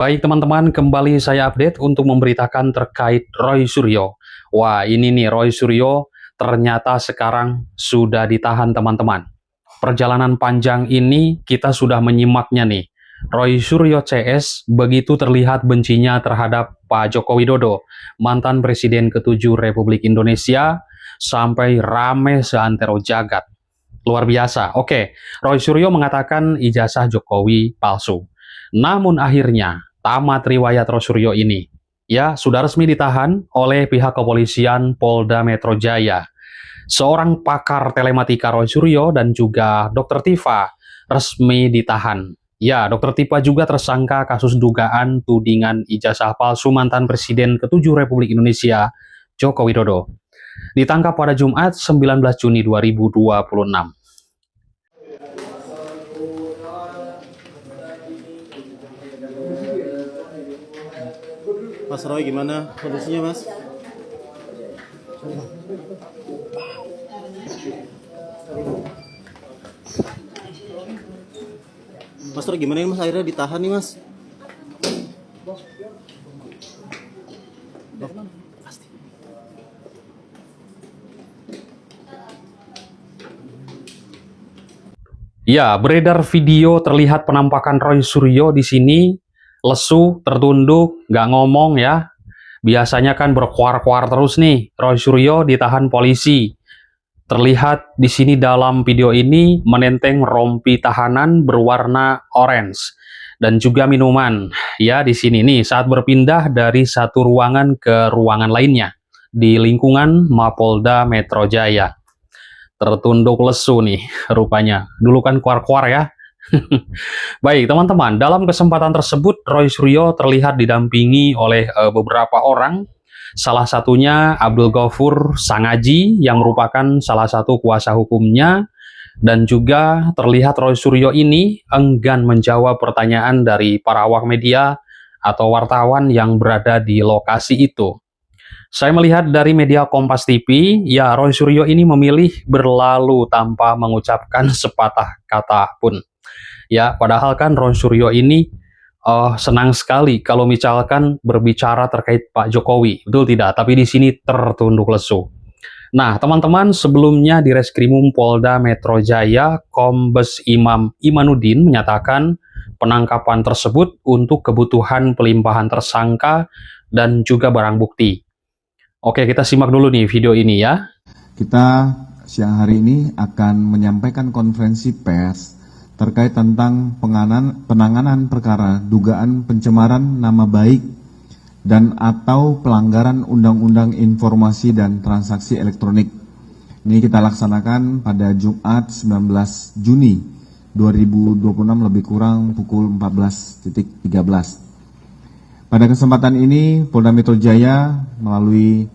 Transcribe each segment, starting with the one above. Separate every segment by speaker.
Speaker 1: Baik teman-teman, kembali saya update untuk memberitakan terkait Roy Suryo. Wah, ini nih Roy Suryo ternyata sekarang sudah ditahan teman-teman. Perjalanan panjang ini kita sudah menyimaknya nih. Roy Suryo CS begitu terlihat bencinya terhadap Pak Joko Widodo, mantan Presiden ke-7 Republik Indonesia, sampai rame seantero jagat. Luar biasa. Oke, Roy Suryo mengatakan ijazah Jokowi palsu. Namun akhirnya tamat riwayat Roy Suryo ini. Ya, sudah resmi ditahan oleh pihak kepolisian Polda Metro Jaya. Seorang pakar telematika Roy Suryo dan juga Dr. Tifa resmi ditahan. Ya, Dr. Tifa juga tersangka kasus dugaan tudingan ijazah palsu mantan Presiden ke-7 Republik Indonesia, Joko Widodo. Ditangkap pada Jumat 19 Juni 2026.
Speaker 2: Mas Roy, gimana kondisinya, Mas? Mas Roy, gimana ini, Mas? Akhirnya ditahan nih, Mas. Pasti.
Speaker 1: Ya, beredar video terlihat penampakan Roy Suryo di sini, lesu, tertunduk, nggak ngomong ya. Biasanya kan berkuar-kuar terus nih. Roy Suryo ditahan polisi. Terlihat di sini dalam video ini menenteng rompi tahanan berwarna orange dan juga minuman. Ya, di sini nih saat berpindah dari satu ruangan ke ruangan lainnya di lingkungan Mapolda Metro Jaya. Tertunduk lesu nih rupanya. Dulu kan kuar-kuar ya. Baik, teman-teman, dalam kesempatan tersebut Roy Suryo terlihat didampingi oleh beberapa orang. Salah satunya Abdul Ghafur Sangaji yang merupakan salah satu kuasa hukumnya, dan juga terlihat Roy Suryo ini enggan menjawab pertanyaan dari para awak media atau wartawan yang berada di lokasi itu. Saya melihat dari media Kompas TV, ya Roy Suryo ini memilih berlalu tanpa mengucapkan sepatah kata pun. Ya, padahal kan Roy Suryo ini senang sekali kalau misalkan berbicara terkait Pak Jokowi, betul tidak? Tapi di sini tertunduk lesu. Nah, teman-teman, sebelumnya di Reskrimum Polda Metro Jaya, Kombes Imam Imanuddin menyatakan penangkapan tersebut untuk kebutuhan pelimpahan tersangka dan juga barang bukti. Oke, kita simak dulu nih video ini ya.
Speaker 3: Kita siang hari ini akan menyampaikan konferensi pers terkait tentang penanganan perkara dugaan pencemaran nama baik dan atau pelanggaran Undang-Undang Informasi dan Transaksi Elektronik. Ini kita laksanakan pada Jumat 19 Juni 2026 lebih kurang pukul 14.13. Pada kesempatan ini, Polda Metro Jaya melalui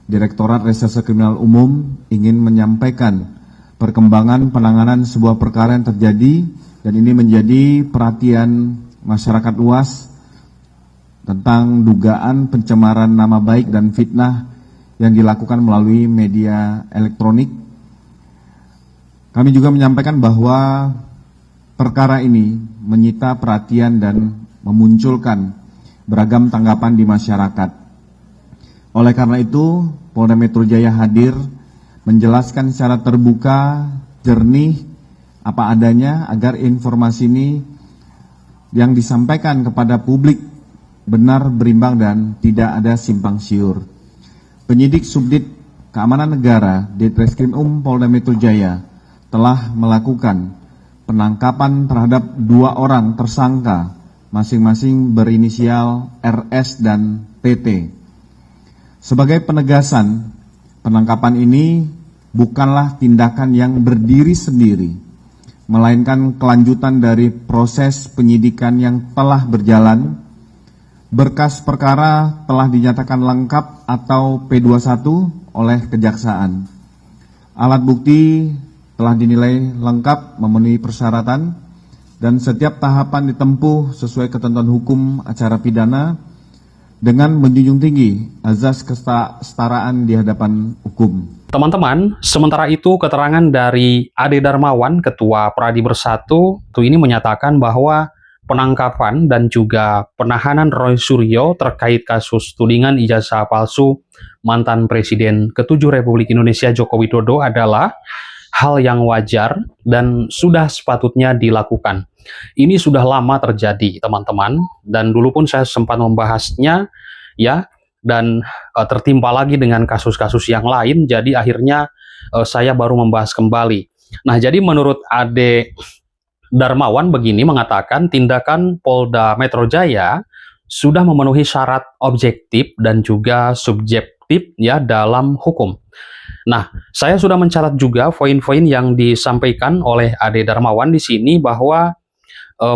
Speaker 3: Direktorat Reserse Kriminal Umum ingin menyampaikan perkembangan penanganan sebuah perkara yang terjadi, dan ini menjadi perhatian masyarakat luas tentang dugaan pencemaran nama baik dan fitnah yang dilakukan melalui media elektronik. Kami juga menyampaikan bahwa perkara ini menyita perhatian dan memunculkan beragam tanggapan di masyarakat. Oleh karena itu, Polda Metro Jaya hadir menjelaskan secara terbuka, jernih, apa adanya agar informasi ini yang disampaikan kepada publik benar, berimbang, dan tidak ada simpang siur. Penyidik Subdit Keamanan Negara Ditreskrimum Polda Metro Jaya telah melakukan penangkapan terhadap 2 orang tersangka masing-masing berinisial RS dan PT. Sebagai penegasan, penangkapan ini bukanlah tindakan yang berdiri sendiri, melainkan kelanjutan dari proses penyidikan yang telah berjalan. Berkas perkara telah dinyatakan lengkap atau P21 oleh Kejaksaan. Alat bukti telah dinilai lengkap memenuhi persyaratan, dan setiap tahapan ditempuh sesuai ketentuan hukum acara pidana dengan menjunjung tinggi azas kesetaraan di hadapan hukum.
Speaker 1: Teman-teman, sementara itu keterangan dari Ade Darmawan, Ketua Pradi Bersatu, ini menyatakan bahwa penangkapan dan juga penahanan Roy Suryo terkait kasus tudingan ijazah palsu mantan Presiden ke-7 Republik Indonesia Joko Widodo adalah hal yang wajar dan sudah sepatutnya dilakukan. Ini sudah lama terjadi, teman-teman, dan dulu pun saya sempat membahasnya, ya, dan tertimpa lagi dengan kasus-kasus yang lain, jadi akhirnya saya baru membahas kembali. Nah, jadi menurut Ade Darmawan begini mengatakan tindakan Polda Metro Jaya sudah memenuhi syarat objektif dan juga subjektif ya dalam hukum. Nah, saya sudah mencatat juga poin-poin yang disampaikan oleh Ade Darmawan di sini bahwa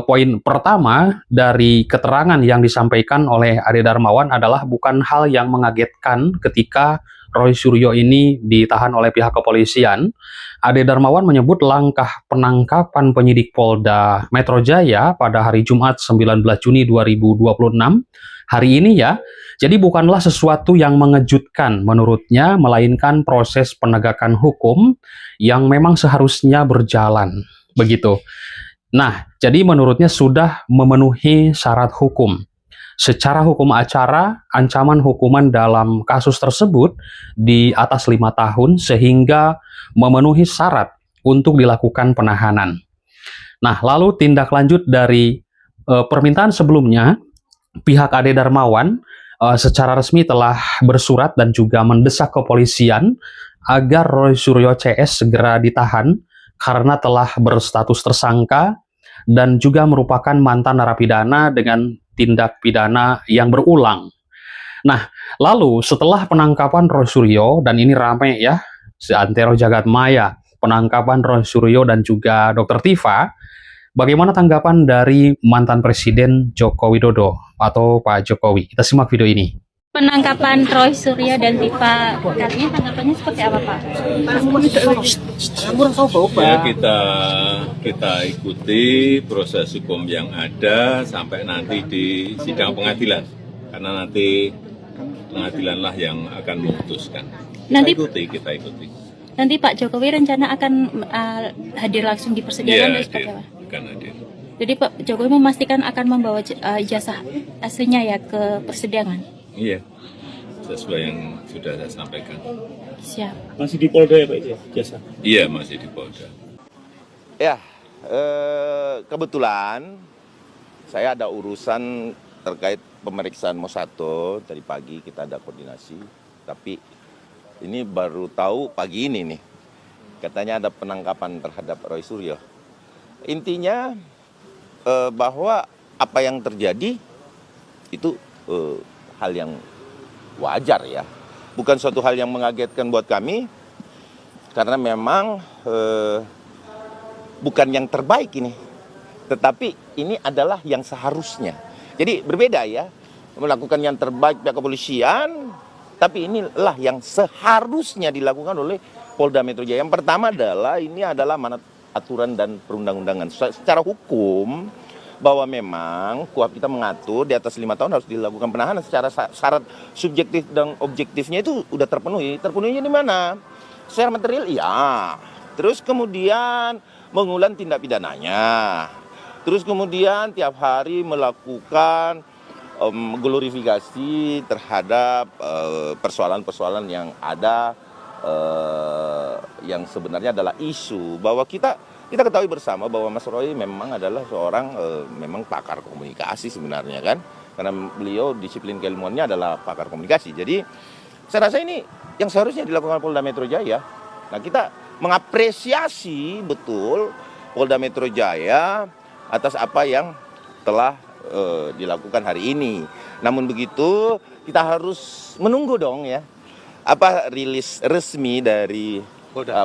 Speaker 1: poin pertama dari keterangan yang disampaikan oleh Ade Darmawan adalah bukan hal yang mengagetkan ketika Roy Suryo ini ditahan oleh pihak kepolisian. Ade Darmawan menyebut langkah penangkapan penyidik Polda Metro Jaya pada hari Jumat 19 Juni 2026 hari ini ya, jadi bukanlah sesuatu yang mengejutkan menurutnya, melainkan proses penegakan hukum yang memang seharusnya berjalan, begitu. Nah, jadi menurutnya sudah memenuhi syarat hukum. Secara hukum acara, ancaman hukuman dalam kasus tersebut di atas 5 tahun sehingga memenuhi syarat untuk dilakukan penahanan. Nah, lalu tindak lanjut dari permintaan sebelumnya, pihak Ade Darmawan secara resmi telah bersurat dan juga mendesak kepolisian agar Roy Suryo CS segera ditahan karena telah berstatus tersangka dan juga merupakan mantan narapidana dengan tindak pidana yang berulang. Nah, lalu setelah penangkapan Roy Suryo, dan ini rame ya, seantero jagat maya, penangkapan Roy Suryo dan juga Dr. Tifa, bagaimana tanggapan dari mantan Presiden Joko Widodo atau Pak Jokowi? Kita simak video ini.
Speaker 4: Penangkapan Roy Suryo dan Tifa kali ini tanggapannya seperti apa, Pak?
Speaker 5: Ya, kita ikuti proses hukum yang ada sampai nanti di sidang pengadilan, karena nanti pengadilanlah yang akan memutuskan. Kita ikuti.
Speaker 4: Nanti Pak Jokowi rencana akan hadir langsung di persidangan atau seperti apa?
Speaker 5: Akan hadir.
Speaker 4: Jadi Pak Jokowi memastikan akan membawa ijazah aslinya ya ke persidangan.
Speaker 5: Iya, sesuai yang sudah saya sampaikan.
Speaker 4: Siap.
Speaker 6: Masih di Polda ya Pak jasa?
Speaker 5: Iya, masih di Polda.
Speaker 7: Ya, kebetulan saya ada urusan terkait pemeriksaan Mosato tadi pagi, kita ada koordinasi, tapi ini baru tahu pagi ini nih, katanya ada penangkapan terhadap Roy Suryo. Intinya bahwa apa yang terjadi itu hal yang wajar ya, bukan suatu hal yang mengagetkan buat kami, karena memang bukan yang terbaik ini, tetapi ini adalah yang seharusnya. Jadi berbeda ya, melakukan yang terbaik pihak kepolisian, tapi inilah yang seharusnya dilakukan oleh Polda Metro Jaya. Yang pertama adalah ini adalah amanat aturan dan perundang-undangan. Secara hukum, bahwa memang KUHP kita mengatur di atas 5 tahun harus dilakukan penahanan, secara syarat subjektif dan objektifnya itu udah terpenuhi. Terpenuhinya di mana? Secara material iya. Terus kemudian mengulang tindak pidananya. Terus kemudian tiap hari melakukan glorifikasi terhadap persoalan-persoalan yang ada, yang sebenarnya adalah isu bahwa kita ketahui bersama bahwa Mas Roy memang adalah seorang memang pakar komunikasi sebenarnya kan, karena beliau disiplin keilmuannya adalah pakar komunikasi. Jadi saya rasa ini yang seharusnya dilakukan Polda Metro Jaya. Nah, kita mengapresiasi betul Polda Metro Jaya atas apa yang telah dilakukan hari ini. Namun begitu kita harus menunggu dong ya, apa rilis resmi dari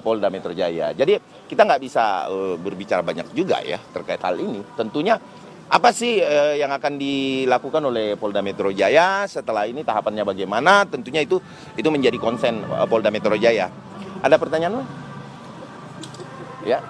Speaker 7: Polda Metro Jaya. Jadi kita nggak bisa berbicara banyak juga ya terkait hal ini. Tentunya apa sih yang akan dilakukan oleh Polda Metro Jaya setelah ini, tahapannya bagaimana? Tentunya itu menjadi konsen Polda Metro Jaya. Ada pertanyaan? Ya.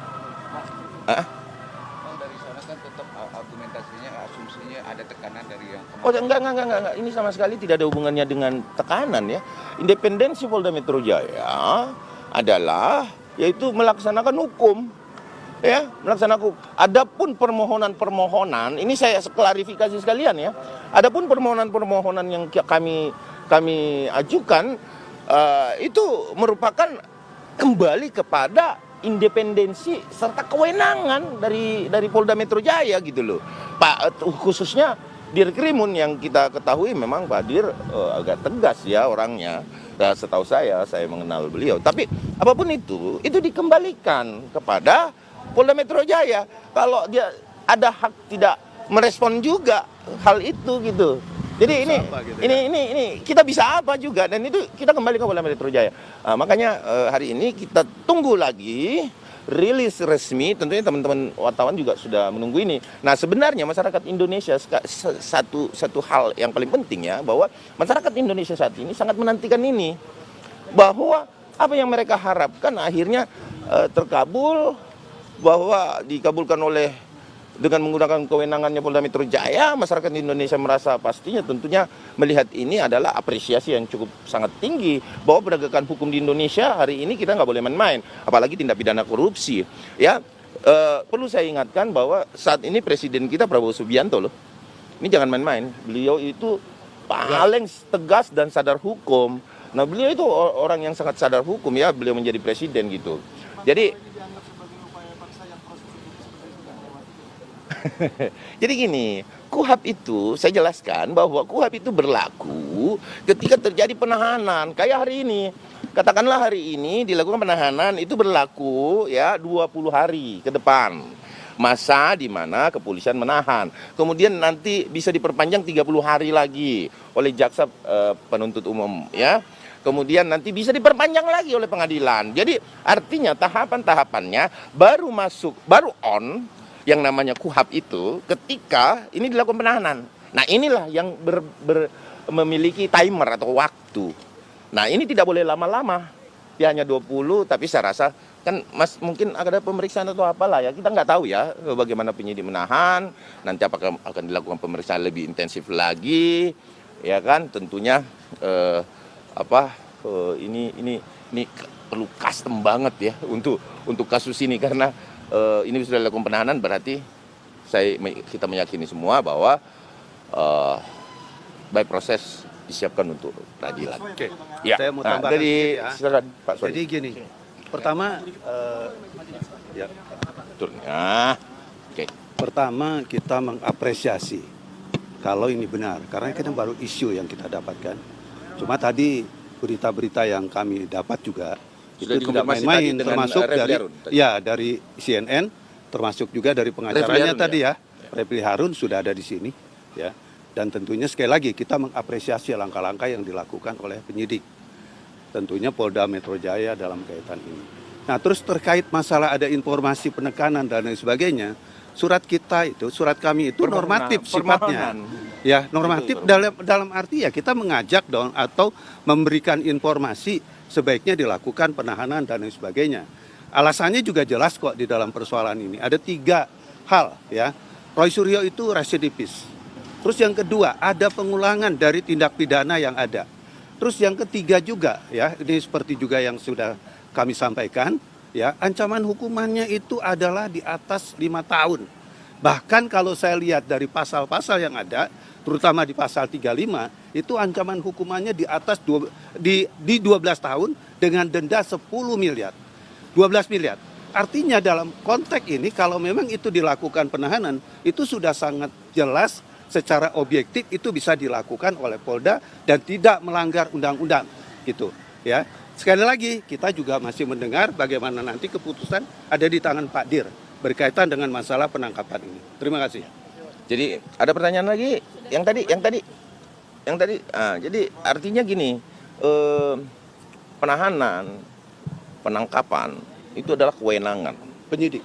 Speaker 8: Dari sana kan tetap argumentasinya, asumsinya ada tekanan dari yang
Speaker 7: Oh enggak. Ini sama sekali tidak ada hubungannya dengan tekanan ya. Independensi Polda Metro Jaya adalah yaitu melaksanakan hukum. ya, melaksanakan. Adapun permohonan-permohonan, ini saya klarifikasi sekalian ya. Adapun permohonan-permohonan yang kami ajukan itu merupakan kembali kepada independensi serta kewenangan dari Polda Metro Jaya gitu loh. Pak, khususnya Dir Krimun yang kita ketahui memang Pak Dir agak tegas ya orangnya. Nah, setahu saya mengenal beliau. Tapi apapun itu dikembalikan kepada Polda Metro Jaya. Kalau dia ada hak tidak merespon juga hal itu gitu. Jadi ini kita bisa apa juga, dan itu kita kembali ke Polda Metro Jaya. Makanya hari ini kita tunggu lagi rilis resmi. Tentunya teman-teman wartawan juga sudah menunggu ini. Nah, sebenarnya masyarakat Indonesia satu hal yang paling penting ya, bahwa masyarakat Indonesia saat ini sangat menantikan ini, bahwa apa yang mereka harapkan akhirnya terkabul, bahwa dikabulkan oleh dengan menggunakan kewenangannya Polda Metro Jaya. Masyarakat Indonesia merasa pastinya tentunya melihat ini adalah apresiasi yang cukup sangat tinggi, bahwa penegakan hukum di Indonesia hari ini kita nggak boleh main-main, apalagi tindak pidana korupsi ya. Perlu saya ingatkan bahwa saat ini presiden kita Prabowo Subianto loh, ini jangan main-main, beliau itu paling tegas dan sadar hukum. Nah, beliau itu orang yang sangat sadar hukum ya, beliau menjadi presiden gitu. Jadi jadi gini, KUHAP itu saya jelaskan bahwa KUHAP itu berlaku ketika terjadi penahanan. Kayak hari ini, katakanlah hari ini dilakukan penahanan, itu berlaku ya 20 hari ke depan. Masa di mana kepolisian menahan. Kemudian nanti bisa diperpanjang 30 hari lagi oleh jaksa penuntut umum ya. Kemudian nanti bisa diperpanjang lagi oleh pengadilan. Jadi artinya tahapan-tahapannya baru on yang namanya KUHAP itu ketika ini dilakukan penahanan. Nah, inilah yang memiliki timer atau waktu. Nah, ini tidak boleh lama-lama. Dia hanya 20, tapi saya rasa kan Mas mungkin ada pemeriksaan atau apalah ya. Kita nggak tahu ya bagaimana penyidik menahan, nanti apakah akan dilakukan pemeriksaan lebih intensif lagi. Ya kan, tentunya ini perlu custom banget ya untuk kasus ini, karena ini sudah dilakukan penahanan, berarti kita meyakini semua bahwa baik proses disiapkan untuk peradilan.
Speaker 6: Oke.
Speaker 7: Ya.
Speaker 6: Saya mau tambahkan
Speaker 7: dari
Speaker 6: sedikit ya.
Speaker 7: Pak Soni.
Speaker 6: Jadi gini, pertama ya,
Speaker 7: Oke.
Speaker 6: pertama kita mengapresiasi kalau ini benar, karena kita baru isu yang kita dapatkan. Cuma tadi berita-berita yang kami dapat juga
Speaker 7: Sudah
Speaker 6: itu tidak
Speaker 7: dikonfirmasi
Speaker 6: main-main,
Speaker 7: tadi dengan
Speaker 6: termasuk
Speaker 7: Refli
Speaker 6: dari
Speaker 7: Harun tadi.
Speaker 6: dari CNN, termasuk juga dari pengacaranya
Speaker 7: Harun,
Speaker 6: tadi ya. Refli Harun sudah ada di sini ya. Dan tentunya sekali lagi kita mengapresiasi langkah-langkah yang dilakukan oleh penyidik. Tentunya Polda Metro Jaya dalam kaitan ini. Nah, terus terkait masalah ada informasi penekanan dan lain sebagainya, surat kami itu normatif sifatnya. Ya, normatif dalam arti ya kita mengajak dong atau memberikan informasi sebaiknya dilakukan penahanan dan lain sebagainya. Alasannya juga jelas kok di dalam persoalan ini. Ada 3 hal ya. Roy Suryo itu residivis. Terus yang kedua, ada pengulangan dari tindak pidana yang ada. Terus yang ketiga juga ya, ini seperti juga yang sudah kami sampaikan ya, ancaman hukumannya itu adalah di atas 5 tahun. Bahkan kalau saya lihat dari pasal-pasal yang ada, terutama di pasal 35, itu ancaman hukumannya di atas di 12 tahun dengan denda 10 miliar. 12 miliar. Artinya dalam konteks ini kalau memang itu dilakukan penahanan, itu sudah sangat jelas secara objektif itu bisa dilakukan oleh Polda dan tidak melanggar undang-undang gitu ya. Sekali lagi kita juga masih mendengar bagaimana nanti keputusan ada di tangan Pak Dir berkaitan dengan masalah penangkapan ini. Terima kasih.
Speaker 7: Jadi ada pertanyaan lagi yang tadi. Jadi artinya gini, penahanan, penangkapan itu adalah kewenangan penyidik.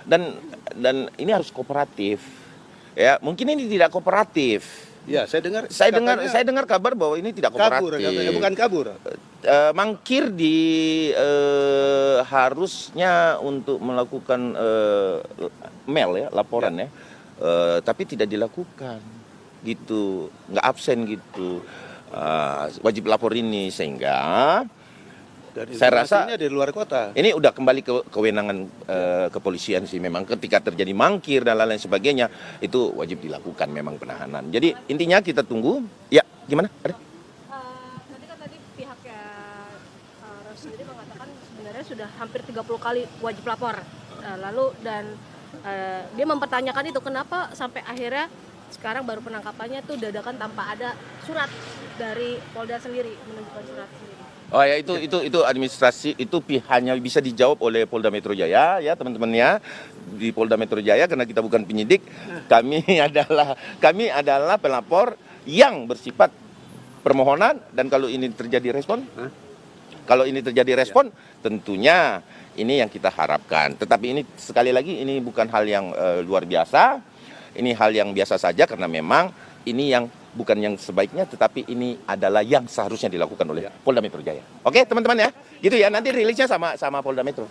Speaker 7: Dan ini harus kooperatif. Ya, mungkin ini tidak kooperatif.
Speaker 6: Ya, saya
Speaker 7: dengar kabar bahwa ini tidak kooperatif.
Speaker 6: Bukan kabur.
Speaker 7: Mangkir harusnya untuk melakukan laporan ya, tapi tidak dilakukan gitu, nggak absen gitu, wajib lapor ini, sehingga
Speaker 6: Dan
Speaker 7: Saya rasa
Speaker 6: informasinya dari luar kota.
Speaker 7: ini udah kembali ke kewenangan kepolisian sih. Memang ketika terjadi mangkir dan lain-lain sebagainya, itu wajib dilakukan memang penahanan. Jadi intinya kita tunggu. Ya, gimana? Ada?
Speaker 9: Tadi pihaknya Ros sendiri mengatakan sebenarnya sudah hampir 30 kali wajib lapor. Dia mempertanyakan itu kenapa sampai akhirnya sekarang baru penangkapannya tuh dadakan tanpa ada surat dari Polda sendiri, menunjukkan surat sendiri.
Speaker 7: Oh ya, itu administrasi itu hanya bisa dijawab oleh Polda Metro Jaya ya teman-teman ya. Di Polda Metro Jaya karena kita bukan penyidik, kami adalah pelapor yang bersifat permohonan, dan kalau ini terjadi respon, tentunya ini yang kita harapkan. Tetapi ini sekali lagi ini bukan hal yang luar biasa. Ini hal yang biasa saja karena memang ini yang bukan yang sebaiknya, tetapi ini adalah yang seharusnya dilakukan oleh Polda Metro Jaya. Oke, teman-teman ya. Gitu ya, nanti rilisnya sama Polda Metro.